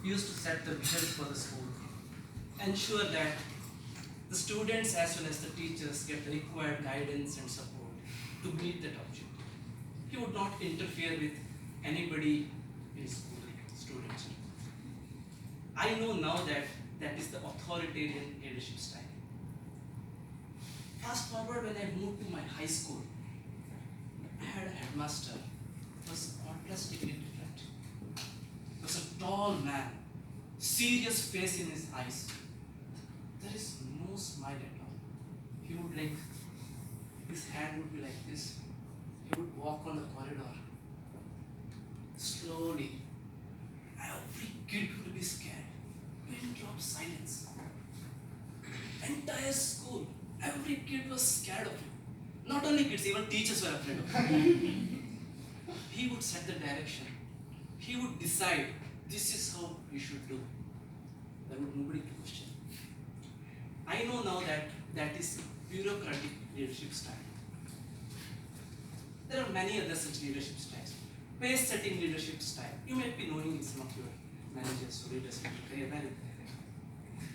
We used to set the vision for the school, ensure that the students as well as the teachers get the required guidance and support to meet that objective. He would not interfere with anybody in school, students. I know now that that is the authoritarian leadership style. Fast forward, when I moved to my high school, I had a headmaster who was drastically different. He was a tall man, serious face in his eyes. There is no smile at all. He would his hand would be like this. He would walk on the corridor slowly. Every kid would be scared. Pin drop silence. Entire school, every kid was scared of him. Not only kids, even teachers were afraid of him. He would set the direction. He would decide this is how we should do. There would nobody to question. I know now that that is bureaucratic leadership style. There are many other such leadership styles. Pace setting leadership style. You might be knowing some of your managers or leaders.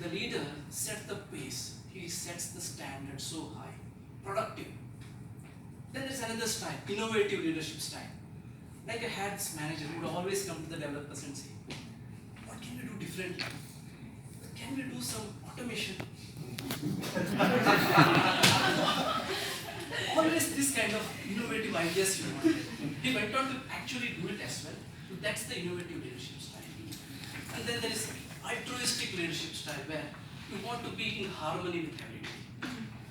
The leader sets the pace. He sets the standard so high. Productive. Then there's another style, innovative leadership style. Like I had this manager who would always come to the developers and say, what can we do differently? Can we do some automation? Always this kind of innovative ideas you wanted. He went on to actually do it as well. So that's the innovative leadership style. And then there is altruistic leadership style where you want to be in harmony with everybody.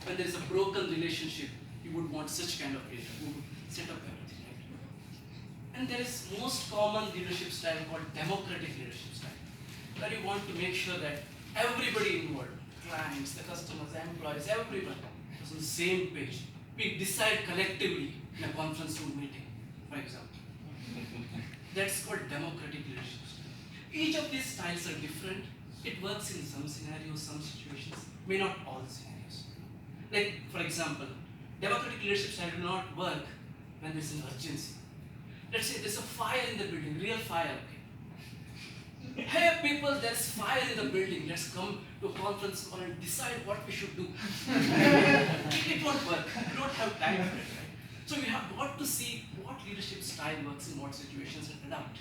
When there is a broken relationship, you would want such kind of leader who would set up everything, right? And there is most common leadership style called democratic leadership style, where you want to make sure that everybody involved, clients, the customers, the employees, everyone is on the same page. We decide collectively in a conference room meeting, for example. That's called democratic leadership style. Each of these styles are different. It works in some scenarios, some situations, may not all the scenarios. Like, for example, democratic leadership style will not work when there's an urgency. Let's say there's a fire in the building, real fire, okay? Hey people, there's fire in the building. Let's come to a conference call and decide what we should do. It won't work. You don't have time for it, right? So we have got to see what leadership style works in what situations and adapt.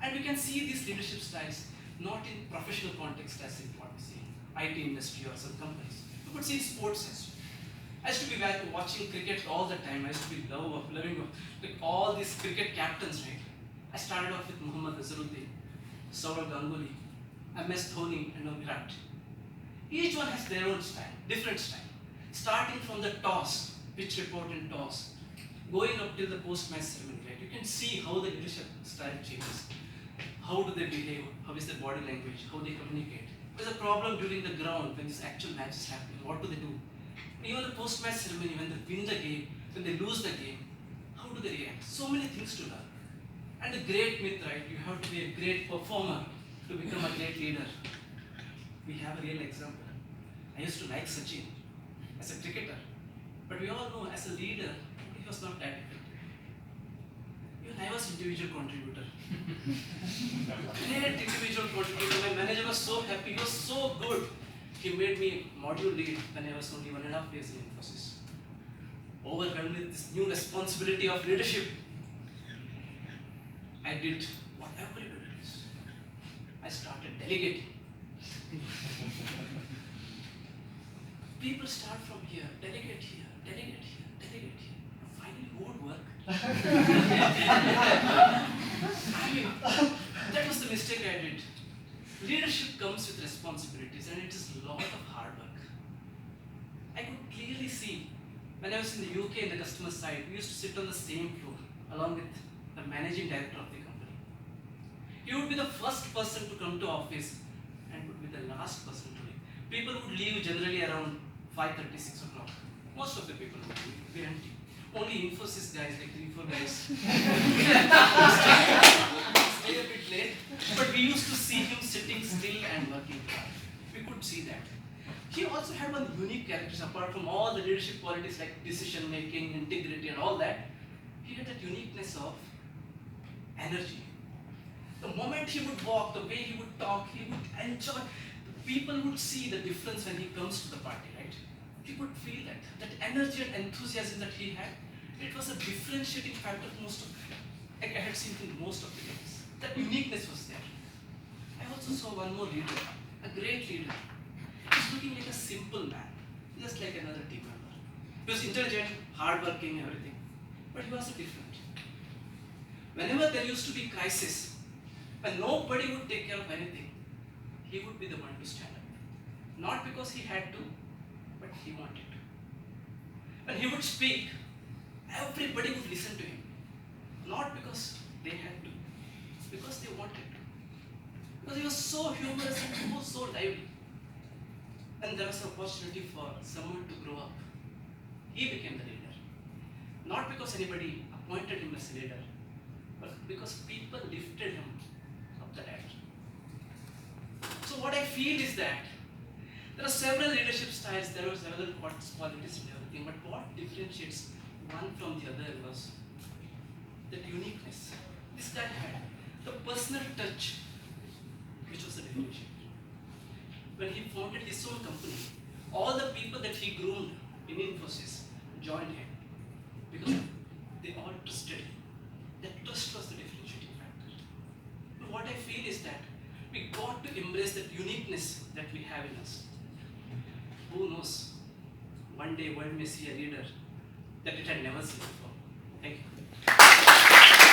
And we can see these leadership styles not in professional context as in what we see in IT industry or some companies. You could see sports as well. I used to be watching cricket all the time. I used to be loving like all these cricket captains, right? I started off with Muhammad Azharuddin, Saurav Ganguly, MS Dhoni, and Virat. Each one has their own style, different style. Starting from the toss, pitch report and toss, going up till the post-match ceremony, right? You can see how the leadership style changes. How do they behave? How is their body language? How they communicate? There's a problem during the ground when this actual match is happening. What do they do? Even the post-match ceremony, when they win the game, when they lose the game, how do they react? So many things to learn. And the great myth, right? You have to be a great performer to become a great leader. We have a real example. I used to like Sachin as a cricketer, but we all know as a leader, he was not that effective. Even I was individual contributor. Great individual contributor. My manager was so happy. He was so good. He made me module lead when I was only 1.5 years in Infosys. Overwhelmed with this new responsibility of leadership, I did what everybody does. I started delegating. People start from here, delegate here, delegate here, delegate here. Finally, who would work? I mean, that was the mistake I did. Leadership comes with responsibilities and it is a lot of hard work. I could clearly see when I was in the UK in the customer side, we used to sit on the same floor along with the managing director of the company. He would be the first person to come to office and would be the last person to leave. People would leave generally around 5:30, 6 o'clock. Most of the people would be empty. Only Infosys guys, like 3-4 guys, stay a bit late. But we used to see him sitting still and working hard. We could see that. He also had one unique character, apart from all the leadership qualities like decision making, integrity, and all that. He had that uniqueness of energy. The moment moment he would walk, the way he would talk, he would enjoy. People would see the difference when he comes to the party, right? You could feel that energy and enthusiasm that he had. It was a differentiating factor I had seen in most of the games. That uniqueness was there. I also saw one more leader, a great leader. He's looking like a simple man, just like another team member. He was intelligent, hardworking, everything, but he was different. Whenever there used to be crisis, when nobody would take care of anything, he would be the one to stand up. Not because he had to, but he wanted to. When he would speak, everybody would listen to him. Not because they had to, because they wanted to. Because he was so humorous and he was so lively. And there was an opportunity for someone to grow up. He became the leader. Not because anybody appointed him as a leader, but because people lifted him up the ladder. So what I feel is that there are several leadership styles, there are several qualities and everything, but what differentiates one from the other was that uniqueness. This guy had the personal touch, which was the differentiator. When he founded his own company, all the people that he groomed in Infosys joined him because they all trusted him. That trust was the differentiating factor. But what I feel is that we got to embrace that uniqueness that we have in us. Who knows? One day one may see a leader that it had never seen before. Thank you.